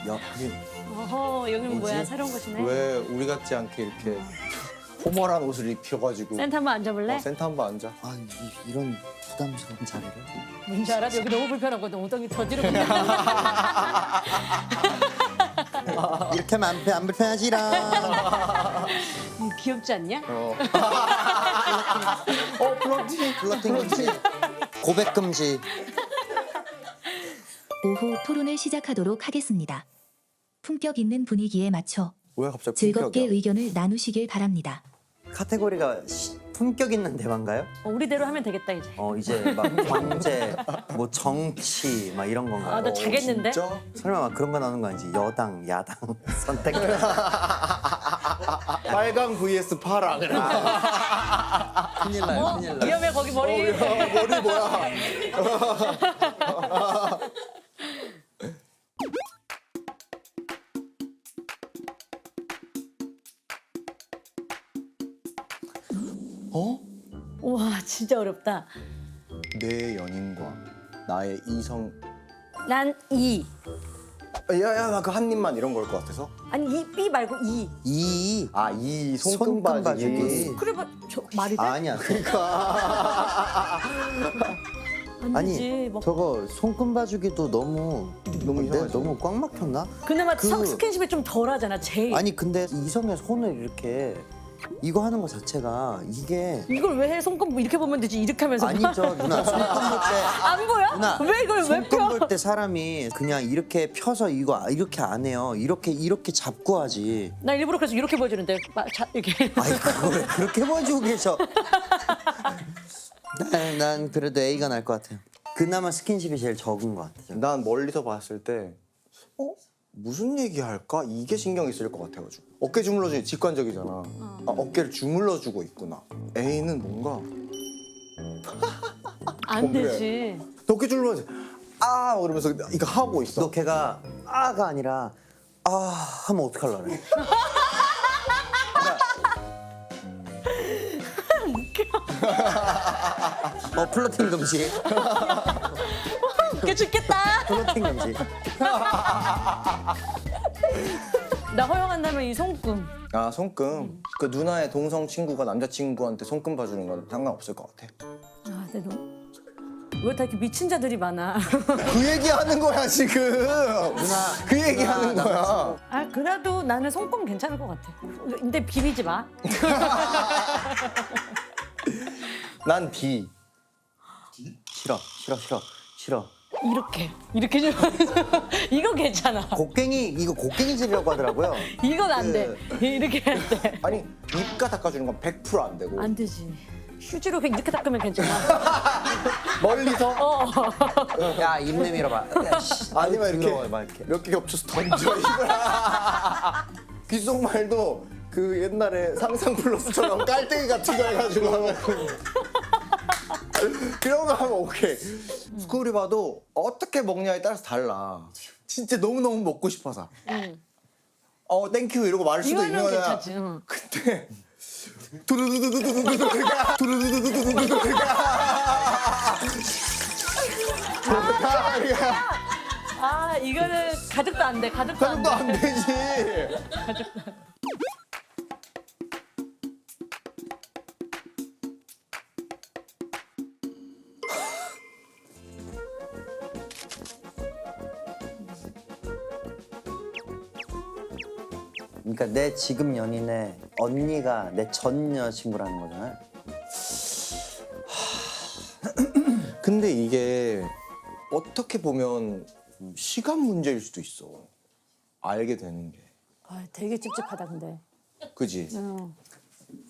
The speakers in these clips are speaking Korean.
야, 어허, 여기는 뭐야? 뭐지? 새로운 곳이네. 왜 우리 같지 않게 이렇게 포멀한 옷을 입혀가지고 센터 한번 앉아볼래? 센터 한번 앉아. 아, 이런 부담스러운 자리를. 뭔지 알아? 여기 너무 불편하거든. 엉덩이 더 뒤로 그냥. 이렇게 하면 안 불편하지라. 귀엽지 않냐? 플러팅 금지. 고백 금지. 오후 토론을 시작하도록 하겠습니다. 품격 있는 분위기에 맞춰 왜 갑자기 즐겁게 품격이야? 의견을 나누시길 바랍니다. 카테고리가 품격 있는 대화인가요? 우리대로 하면 되겠다 이제. 이제 막 경제, 뭐 정치, 막 이런 건가요? 아, 너 자겠는데? 진짜? 설마 막 그런 거 나오는 거 아니지? 여당, 야당 선택. 빨강 vs 파랑. 큰일 나요, 큰일 나요. 위험해 거기 머리. 머리 뭐야? 어? 와 진짜 어렵다. 내 연인과 나의 이성. 난 이. 야야 나 그 한 입만 이런 걸 것 같아서. 아니 이 B 말고 이. 이 아 이 손금 손금 바지기. 바지기. 그래 봐. 저 말이 돼? 아니야. 안 아니 되지. 뭐. 저거 손금 봐주기도 너무 이상하지? 너무 꽉 막혔나? 그나마 그- 스킨십이 좀 덜하잖아 제일. 아니 근데 이성의 손을 이렇게 이거 하는 거 자체가 이게 이걸 왜 해? 손금 이렇게 보면 되지 이렇게 하면서. 아니죠 누나 손금 볼때 안 보여? 누나 왜 이걸 왜 손금 펴? 볼 때 사람이 그냥 이렇게 펴서 이거 이렇게 안 해요. 이렇게 잡고 하지. 나 일부러 그래서 이렇게 보여주는데 이렇게. 아이 그걸 그렇게 보여주고 계셔. 난 그래도 A가 날 것 같아요. 그나마 스킨십이 제일 적은 것 같아요. 난 멀리서 봤을 때 무슨 얘기할까? 이게 신경이 쓰일 것 같아가지고 어깨 주물러주기 직관적이잖아. 아, 어깨를 주물러주고 있구나. A는 뭔가 안 되지. 어깨 주물러지 아 그러면서 이거 하고 있어. 너 걔가 아가 아니라 아 하면 어떡하려고 그래? 플러팅 금지. 웃겨 죽겠다. 플러팅 금지. 나 허용한다면 이 손금. 아 손금. 그 누나의 동성 친구가 남자친구한테 손금 봐주는 건 상관없을 것 같아. 아, 근데 왜 다 이렇게 미친 자들이 많아? 그 얘기하는 거야 지금. 누나 그 얘기하는 거야. 아, 그래도 나는 손금 괜찮을 것 같아. 근데 비비지 마. 난 B. 싫어. 이렇게 좀 이거 괜찮아. 이거 곡괭이질이라고 하더라고요. 이건 안 돼. 이렇게 해야 돼. 아니 입가 닦아주는 건 100%안 되고 안 되지. 휴지로 그냥 이렇게 닦으면 괜찮아. 멀리서 야 입 내밀어봐. 아니면 이렇게 막 이렇게. 몇 개 겹쳐서 던져 이걸. 귓속말도 그 옛날에 상상 플러스처럼 깔때기 같은 거 해가지고 하면 그런 거 하면 오케이. 스쿨이 봐도 어떻게 먹냐에 따라서 달라. 진짜 너무너무 먹고 싶어서 땡큐 이러고 말할 수도 있는 이거는 거야. 괜찮지. 응. 근데 두루두두두두두두두가 아, 이거는 가족도 안 돼. 가족도 안 가족도 돼. 안 되지. 가족도 안 돼. 그러니까 내 지금 연인의 언니가 내 전 여자친구라는 거잖아요. 근데 이게 어떻게 보면 시간 문제일 수도 있어. 알게 되는 게. 아, 되게 찝찝하다 근데. 그지?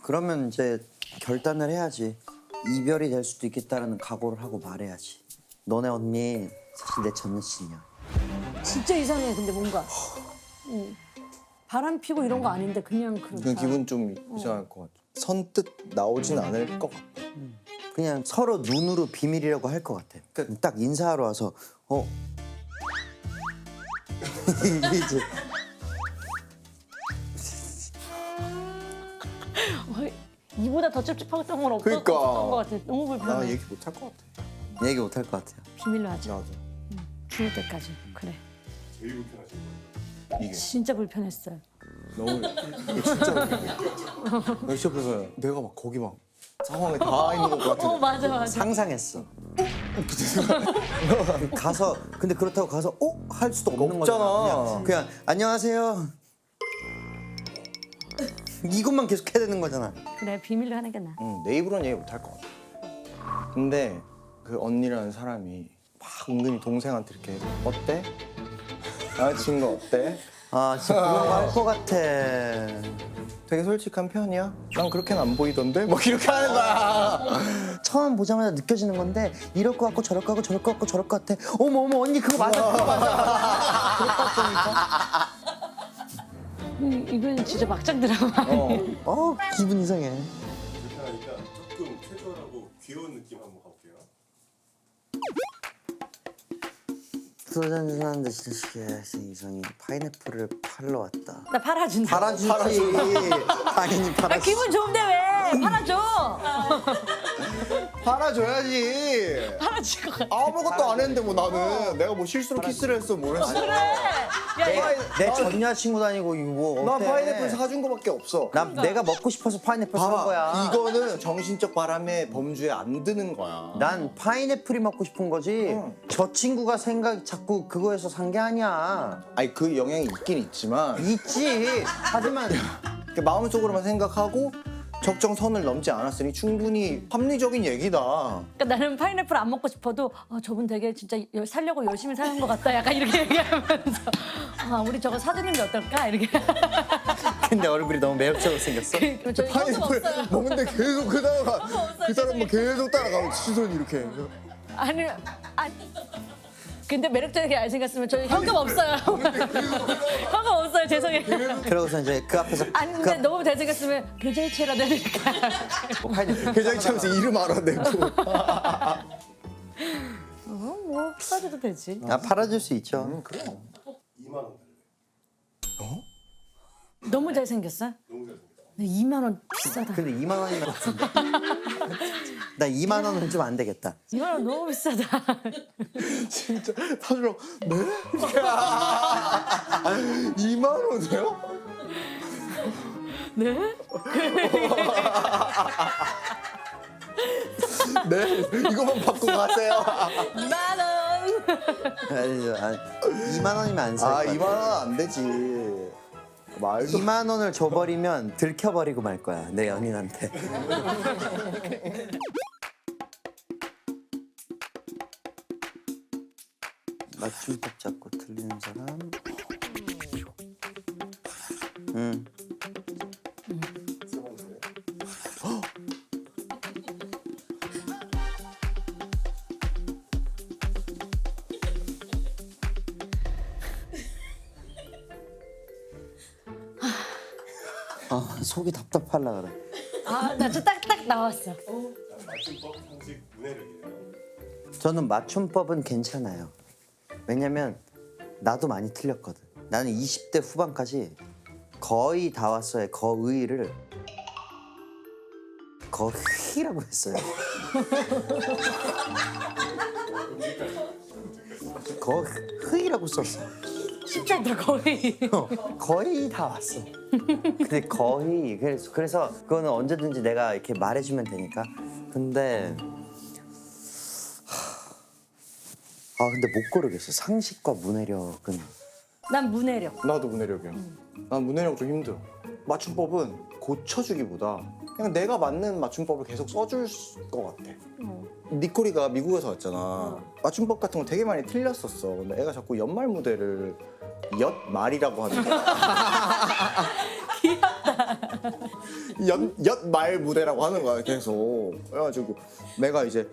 그러면 이제 결단을 해야지. 이별이 될 수도 있겠다라는 각오를 하고 말해야지. 너네 언니 사실 내 전 여친이야. 진짜 이상해 근데 뭔가. 바람 피고 이런 거 아닌데 그냥 그렇다. 그냥 기분 좀 이상할 것 같아. 선뜻 나오진 않을 것 같아. 그냥 서로 눈으로 비밀이라고 할 것 같아. 딱 인사하러 와서 이제 이보다 더 찝찝했던 건 그러니까. 없었던 것 같아. 너무 나 불편해. 얘기 못 할 것 같아. 얘기 못 할 것 같아요. 비밀로 하자. 나도. 죽을 때까지. 그래. 제일 불편하신 거예요. 이게 진짜 불편했어요. 너무 이게 진짜 나 진짜 그래서 내가 막 거기 막 상황에 다 있는 것 같은. 맞아 맞아. 상상했어. 가서 근데 그렇다고 가서 할 수도 없는 없잖아. 거잖아. 그냥 안녕하세요. 이것만 계속 해야 되는 거잖아. 그래 비밀로 하는 게 나아. 내 입으로는 얘기 못 할 것 같아. 근데 그 언니라는 사람이 막 은근히 동생한테 이렇게 어때? 남자친구 어때? 아 진짜 그런 거 할 것 같아. 되게 솔직한 편이야? 난 그렇게는 안 보이던데? 막 이렇게 하는 거야. 처음 보자마자 느껴지는 건데 이럴 것 같고 저럴 것 같고 저럴 것 같고 저럴 것 같아. 어머 언니 그거 맞아 그거 맞아. 그럴 것 같다니까. 이건 진짜 막장 드라마. 기분 이상해. 그렇게 하니까 조금 캐주얼하고 귀여운 느낌 한번 가볼게요. 소주 한잔 하는데 진짜 이상이 파인애플을 팔러 왔다. 나 팔아준다. 팔아주지. 당연히 나 팔아주지. 기분 좋은데 왜? 팔아줘. 팔아줘야지. 팔아줄 것 같아. 아무것도 안 했는데 뭐 나는 내가 뭐 실수로 키스를 했어 뭘 했어. 그래. 야, 내 전 여자친구도 아니고 이거 뭐 나 어때? 파인애플 사준 거밖에 없어. 내가 먹고 싶어서 파인애플 산 거야. 봐봐, 이거는 정신적 바람에 범주에 안 드는 거야. 난 파인애플이 먹고 싶은 거지. 응. 저 친구가 자꾸 그거에서 산 게 아니야. 아니 그 영향이 있긴 있지만 있지. 하지만 그 마음속으로만 생각하고 적정선을 넘지 않았으니 충분히 합리적인 얘기다. 그러니까 나는 파인애플 안 먹고 싶어도 저분 되게 진짜 살려고 열심히 사는 것 같다. 약간 이렇게 얘기하면서 우리 저거 사주는 게 어떨까? 이렇게. 근데 얼굴이 너무 매력적으로 생겼어. 저희 현금 없어요. 먹는데 계속 그 사람만 없어요, 그 사람만 계속 따라가고 시선이 이렇게. 아니. 근데 매력적이게 안 생겼으면 저희 현금 없어요. 현금 없어요. 죄송해요. 그러고서 이제 그 앞에서 아니 근데 너무 잘생겼으면 계좌이체라도 해드릴까요? 파인애플. 계좌이 차면서 이름 알아내고. 뭐 사줘도 되지. 팔아줄 수 있죠. 그래. 2만 원 달래. 너무 잘생겼어? 너무 잘생겼어. 근데 2만 원 비싸다. 근데 2만 원이면 나 2만 원은 좀 안 되겠다. 2만 원 너무 비싸다. 진짜 사주라고. 네? 2만 원이요? 네? 네. 이거만 받고 가세요. 2만 원. 2만 원이면 안 살 아 거야. 2만 원 안 되지. 말도. 2만 원을 줘버리면 들켜버리고 말 거야 내 연인한테. 맞춤법 잡고 틀리는 사람. 속이 답답하려 그래. 나 저 딱딱 나왔어. 맞춤법 상식 문해력이에요. 저는 맞춤법은 괜찮아요. 왜냐면 나도 많이 틀렸거든. 나는 20대 후반까지 거의 다 왔어요. 거의를 거의라고 했어요. 거의라고 썼어. 쉽지 않다 거의. 거의 다 왔어. 근데 거의 그래서 그거는 언제든지 내가 이렇게 말해주면 되니까. 근데 근데 못 고르겠어. 상식과 문해력은. 난 문해력. 나도 문해력이야. 난 문해력 좀 힘들어. 맞춤법은 고쳐주기보다 그냥 내가 맞는 맞춤법을 계속 써줄 것 같아. 니코리가 미국에서 왔잖아. 맞춤법 같은 거 되게 많이 틀렸었어. 근데 애가 자꾸 연말 무대를 엿말이라고 하는 거야. 귀엽다. 엿말 무대라고 하는 거야 계속. 그래가지고 내가 이제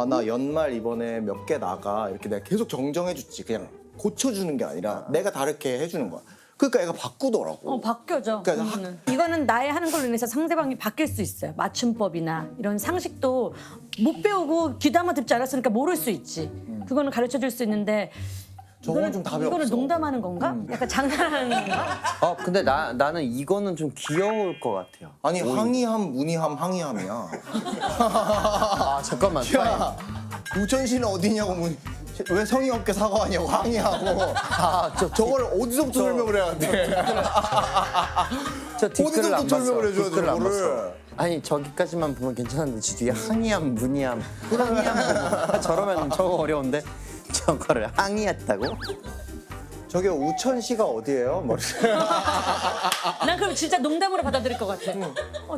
나 연말 이번에 몇 개 나가 이렇게 내가 계속 정정해줬지. 그냥 고쳐주는 게 아니라 내가 다르게 해주는 거야. 그러니까 애가 바꾸더라고. 바뀌어져. 그러니까 이거는 나의 하는 걸로 인해서 상대방이 바뀔 수 있어요. 맞춤법이나 이런 상식도 못 배우고 귀담아 듣지 않았으니까 모를 수 있지. 그거는 가르쳐 줄 수 있는데 저거는 좀 답이 이거는 없어. 농담하는 건가? 약간 장난하는 건가? 근데 나는 이거는 좀 귀여울 것 같아요. 아니 항의함, 문의함, 항의함이야. 잠깐만. 야, 우천시는 어디냐고 왜 성의 없게 사과하냐고 항의하고 저거를 어디서부터 설명을 해야 돼? 저 댓글을 안 어디서부터 봤어. 설명을 해줘야 돼 댓글을 안 저거를? 봤어. 아니 저기까지만 보면 괜찮은데 지 뒤에 항의함, 문의함, 항의함 저러면 저거 어려운데 저거를 항의했다고? 저게 우천시가 어디예요? 뭐 난 그럼 진짜 농담으로 받아들일 것 같아.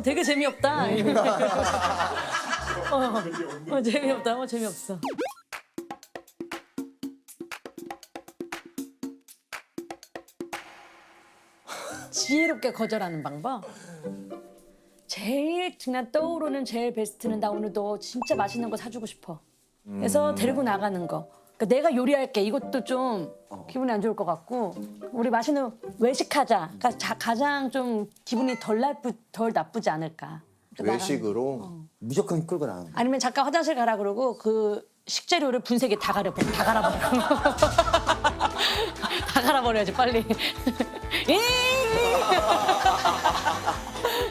되게 재미없다. 재미없다. 재미없어. 지혜롭게 거절하는 방법. 제일 그냥 떠오르는 제일 베스트는 나 오늘 너 진짜 맛있는 거 사주고 싶어. 그래서 데리고 나가는 거. 그러니까 내가 요리할게. 이것도 좀 기분이 안 좋을 것 같고 우리 맛있는 외식하자. 그러니까 가장 좀 기분이 덜 나쁘지 않을까. 외식으로 무조건 끌고 나가는 거야. 아니면 잠깐 화장실 가라 그러고 그 식재료를 분쇄기에 다 갈아버려. 다 갈아버려. 다 갈아버려야지 빨리.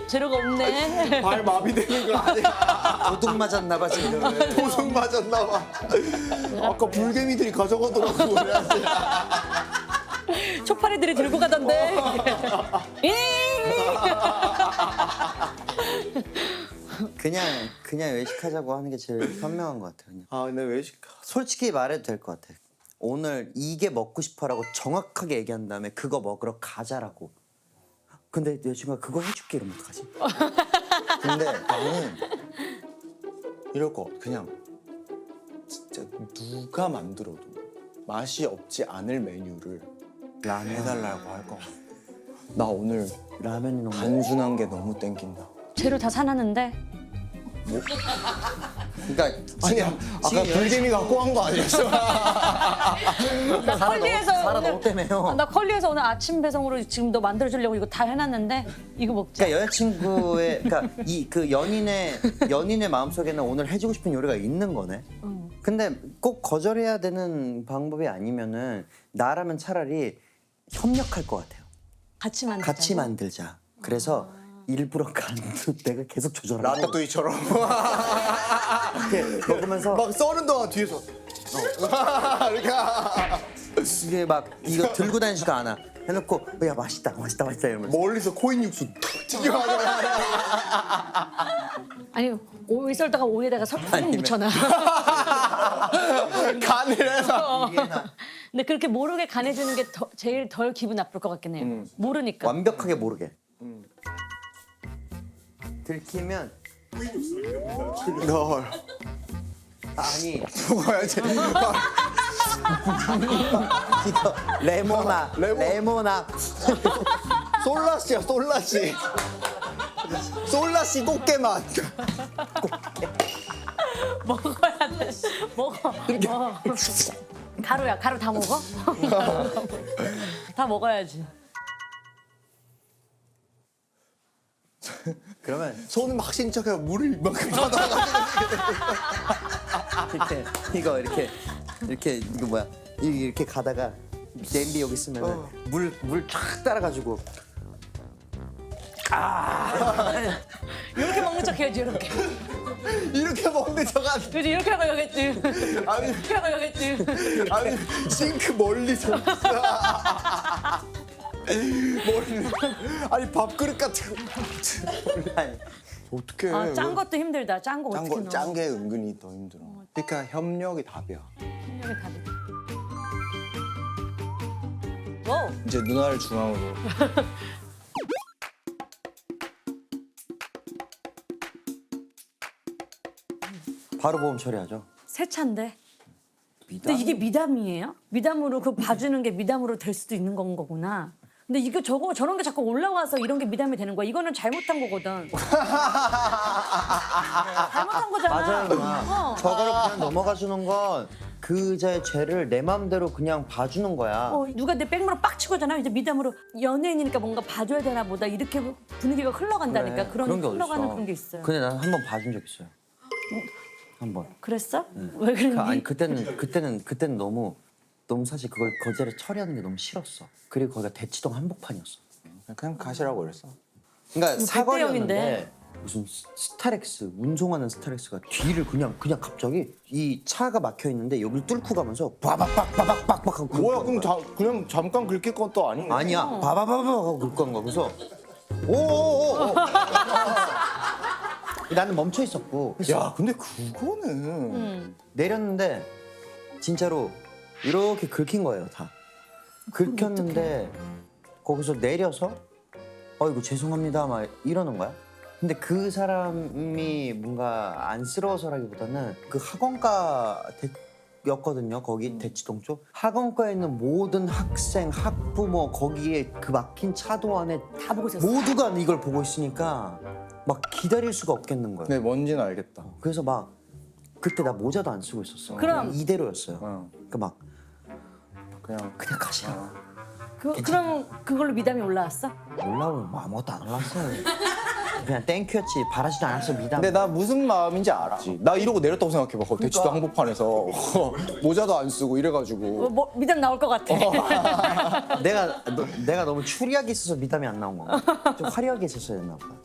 재료가 없네. 발 마비되는 거 아니야? 도둑 맞았나 봐 지금. 도둑 맞았나 봐. 아까 불개미들이 가져가더라고 그래야지. 초파리들이 들고 가던데. 그냥 외식하자고 하는 게 제일 현명한 것 같아요. 그냥. 아 근데 외식 솔직히 말해도 될 것 같아. 오늘 이게 먹고 싶어라고 정확하게 얘기한 다음에 그거 먹으러 가자라고. 근데 여자친구가 그거 해줄게 이러면 어떡하지? 근데 나는 이럴 거 그냥 진짜 누가 만들어도 맛이 없지 않을 메뉴를 라면. 해달라고 할 거. 나 오늘 라면이 너무 단순한 게 너무 땡긴다. 재료 다 사놨는데. 그러니까 아니 아까 불개미 갖고 간 거 아니었어? 나 컬리에서 살아 오늘 너무 때문에요. 나 컬리에서 오늘 아침 배송으로 지금 너 만들어주려고 이거 다 해놨는데 이거 먹자. 그러니까 여자친구의 그러니까 이 그 연인의 마음속에는 오늘 해주고 싶은 요리가 있는 거네. 근데 꼭 거절해야 되는 방법이 아니면은 나라면 차라리 협력할 것 같아요. 같이 만들자. 그래서 일부러 간도 내가 계속 조절하고 라따뚜이처럼 이렇게 먹으면서 막 써는 동안 뒤에서 이렇게 이게 막 이거 들고 다니지도 않아. 해놓고 야 맛있다 이러면서 멀리서 코인 육수 툭 튀겨가지고 아니 오이 썰다가 오이에다가 설탕 묻혀놔. 간을 해서 근데 그렇게 모르게 간해주는 게 제일 덜 기분 나쁠 것 같긴 해요. 모르니까. 완벽하게 모르게 들키면 널 아니 먹어야지. 이거 레모나 솔라시야 솔라시. 솔라시 꽃게맛. 먹어야 돼. 먹어. 가루야. 가루 다 먹어? 다 먹어야지. 그러면 손은 막 신척해서 물을 이만큼 받아가지고 이렇게 이거 뭐야 이렇게 가다가 냄비 여기 있으면 물 쫙 따라가지고 이렇게 먹는 척 해야지 이렇게. 이렇게 먹는 척 안. 그지 이렇게 하고 여겠지. 아니 이렇게 하고 여겠지. 아니 싱크 멀리서 멀리 아니 밥그릇 같은 거 아니, 어떻게 짠 것도 힘들다. 짠 거 어떻게 넣어? 짠 게 은근히 더 힘들어. 그러니까 협력이 답이야. 협력의 답이. 오. 이제 누나를 중앙으로. 바로 보험 처리하죠. 세차인데. 미담? 근데 이게 미담이에요? 미담으로 그 봐주는 게 미담으로 될 수도 있는 건 거구나. 근데 이게 저런 게 자꾸 올라와서 이런 게 미담이 되는 거야. 이거는 잘못한 거거든. 잘못한 거잖아. 맞아요 누나. 어. 저거를 그냥 넘어가 주는 건 그자의 죄를 내 마음대로 그냥 봐주는 거야. 누가 내 백으로 빡치고잖아. 이제 미담으로 연예인이니까 뭔가 봐줘야 되나 보다. 이렇게 분위기가 흘러간다니까. 그런 게 흘러가는 어딨어. 그런 게 있어요. 근데 난 한 번 봐준 적 있어요. 한 번. 그랬어? 왜 그랬니? 아니 그때는 너무 사실 그걸 거제를 처리하는 게 너무 싫었어. 그리고 거기가 대치동 한복판이었어. 그냥 가시라고 그랬어. 그러니까 뭐 사거리였는데 백대형인데. 무슨 스타렉스 운송하는 스타렉스가 뒤를 그냥 갑자기 이 차가 막혀 있는데 여기를 뚫고 가면서 바박박박박박 하고 뭐야 그럼 그냥 잠깐 긁힐 것도 아니네. 아니야 바바바바 하고 긁고 간 거야. 그래서 오오오오 나는 멈춰 있었고 야 근데 그거는 내렸는데 진짜로 이렇게 긁힌 거예요 다. 긁혔는데 거기서 내려서 이거 죄송합니다 막 이러는 거야. 근데 그 사람이 뭔가 안쓰러워서라기보다는 그 학원가였거든요. 거기 대치동 쪽 학원가에 있는 모든 학생, 학부모 거기에 그 막힌 차도 안에 다 보고 있었어. 모두가 이걸 보고 있으니까 막 기다릴 수가 없겠는 거예요. 네 뭔지는 알겠다. 그래서 막 그때 나 모자도 안 쓰고 있었어. 그럼. 이대로였어요. 어. 그러니까 막 그냥 가시라. 그럼 그걸로 미담이 올라왔어? 올라오면 뭐 아무것도 안 올랐어요. 그냥 땡큐였지. 바라지도 않았어 미담. 근데 나 무슨 마음인지 알아. 나 이러고 내렸다고 생각해봐. 거기 대치도 한복판에서 모자도 안 쓰고 이래가지고. 뭐 미담 나올 것 같아. 내가 너무 추리하게 있어서 미담이 안 나온 건가? 좀 화려하게 있었어야 했나 보다.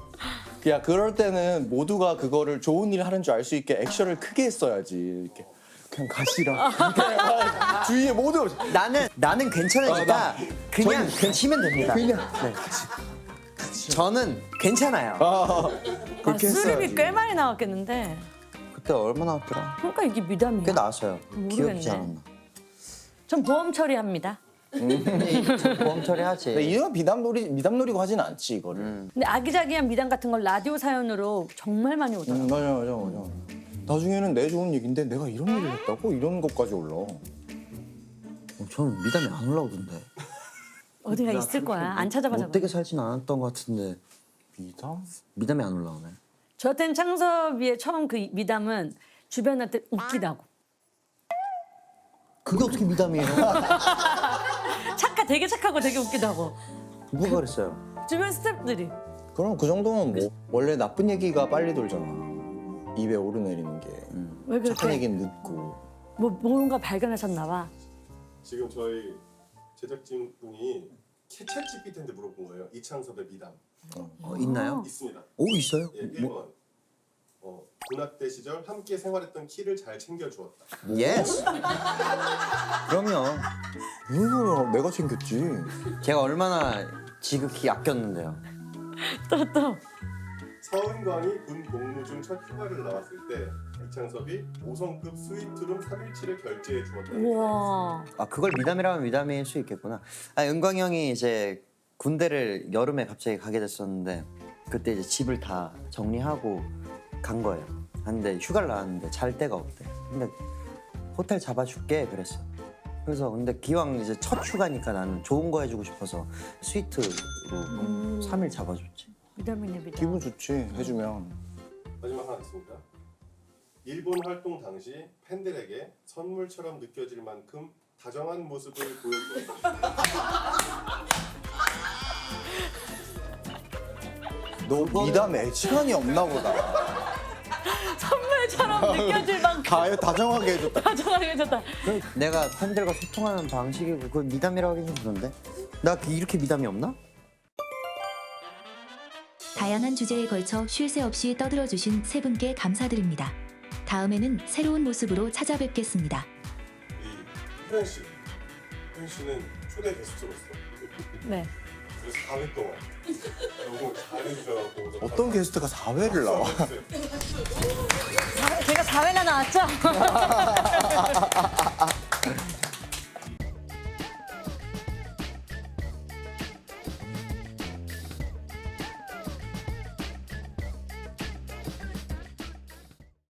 야 그럴 때는 모두가 그거를 좋은 일을 하는 줄 알 수 있게 액션을 크게 했어야지. 이렇게 그냥 가시라. 이렇게 주위에 모두 나는 괜찮으니까 그냥 치면 됩니다. 그냥 네. 저는 괜찮아요. 그렇게 수립이 했어야지. 꽤 많이 나왔겠는데. 그때 얼마 나왔더라? 그러니까 이게 미담이야. 꽤 나왔어요. 모르겠네. 기억이지 않았나? 전 보험 처리합니다. 보험 처리하지. 근데 이런 미담 노리고 하진 않지 이거를. 근데 아기자기한 미담 같은 걸 라디오 사연으로 정말 많이 오더라고. 맞아. 나중에는 내 좋은 얘기인데 내가 이런 일을 했다고 이런 것까지 올라. 저는 미담이 안 올라오던데. 어디가 있을 거야. 안 찾아봐서. 못되게 살진 않았던 것 같은데 미담? 미담이 안 올라오네. 저한테는 창섭이의 처음 그 미담은 주변한테 웃기다고. 그게 어떻게 미담이에요? 되게 착하고 되게 웃기다고. 누가 그랬어요? 주변 스태프들이. 그럼 그 정도면 뭐 원래 나쁜 얘기가 빨리 돌잖아. 입에 오르내리는 게. 왜 그렇게? 착한 얘기는 늦고. 뭐 뭔가 발견하셨나 봐. 지금 저희 제작진분이 챗 GPT한테 물어본 거예요. 이창섭의 미담 있나요? 있습니다. 오 있어요? 예, 1번 군악대 시절 함께 생활했던 키를 잘 챙겨주었다. 예스. 그럼요. 이거 내가 챙겼지. 제가 얼마나 지극히 아꼈는데요. 또. 서은광이 군 복무 중 첫 휴가를 나왔을 때 이창섭이 5성급 스위트룸 3일치를 결제해 주었다. 우와. 아 그걸 미담이라면 미담일 수 있겠구나. 은광이 형이 이제 군대를 여름에 갑자기 가게 됐었는데 그때 이제 집을 다 정리하고 간 거예요. 근데 휴가를 나왔는데 잘 데가 없대. 근데 호텔 잡아줄게 그랬어. 그래서 근데 기왕 이제 첫 휴가니까 나는 좋은 거 해주고 싶어서 스위트로 3일 잡아줬지. 미담이네 미담. 기분 좋지 해주면. 마지막 하나 있습니다. 일본 활동 당시 팬들에게 선물처럼 느껴질 만큼 다정한 모습을 보여주었다. 너 미담 애지간이 없나 보다. 선물처럼 느껴질 만큼 다정하게 해줬다. 다정하게 해줬다. 내가 팬들과 소통하는 방식이고 그걸 미담이라고 하긴 좀 그런데 나 이렇게 미담이 없나? 다양한 주제에 걸쳐 쉴 새 없이 떠들어주신 세 분께 감사드립니다. 다음에는 새로운 모습으로 찾아뵙겠습니다. 이 혜연 씨는 초대 게스트로서 네. 그래서 4회 동안 너무 잘해주셔서 어떤 게스트가 4회를 나와? 제가 4회나 나왔죠?